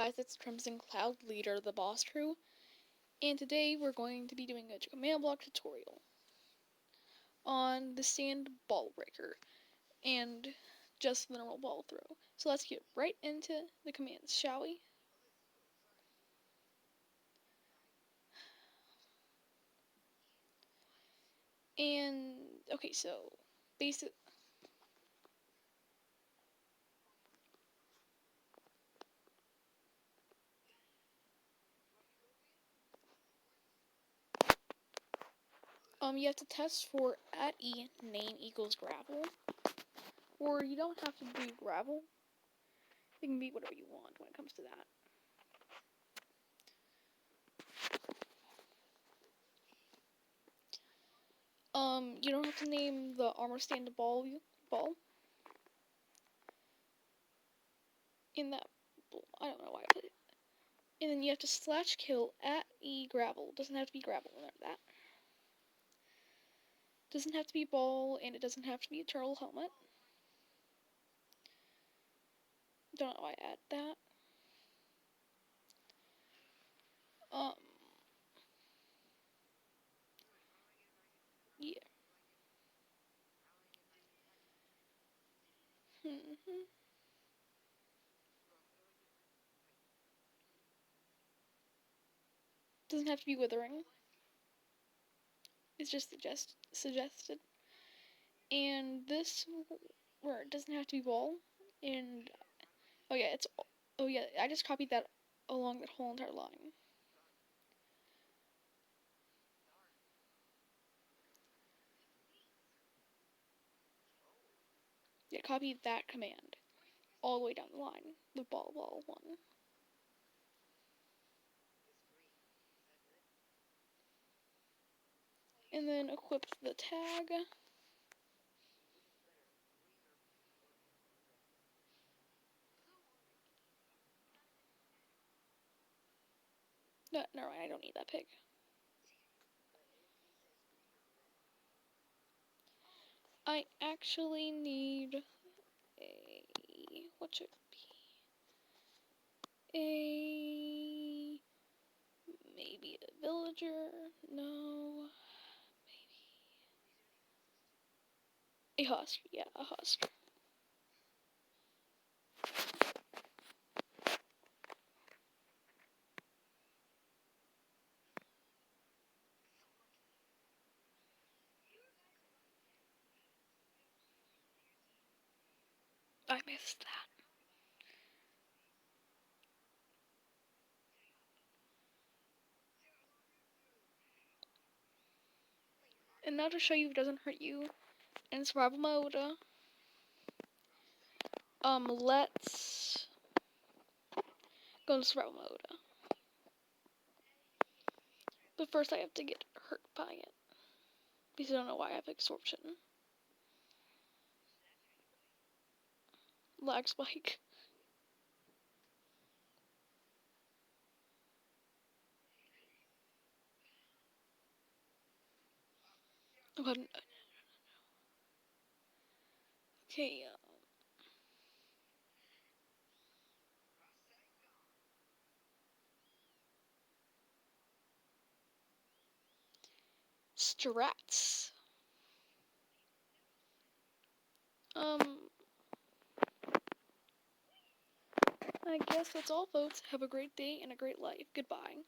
guys, it's Crimson Cloud, leader of the boss crew, and today we're going to be doing a command block tutorial on the sand ball breaker and just the normal ball throw. So let's get right into the commands, shall we? And okay, so basic. You have to test for @e name equals gravel, or you don't have to do gravel. It can be whatever you want when it comes to that. You don't have to name the armor stand ball in that. I don't know why I put it. And then you have to slash kill @e gravel. Doesn't have to be gravel, remember that. Doesn't have to be ball, and it doesn't have to be a turtle helmet. Don't know why I add that. Yeah. Doesn't have to be withering. It's just suggested. And this word doesn't have to be ball. And oh yeah, I just copied that along that whole entire line. Yeah, copy that command all the way down the line. The ball one. And then equip the tag. No, never mind, I don't need that pig. I actually need what should it be? Maybe a villager? No. Maybe. A husk, yeah, a husk. I missed that. And now to show you it doesn't hurt you in survival mode, let's go into survival mode. But first I have to get hurt by it. Because I don't know why I have absorption. Lag spike. Okay, strats. I guess that's all, folks. Have a great day and a great life. Goodbye.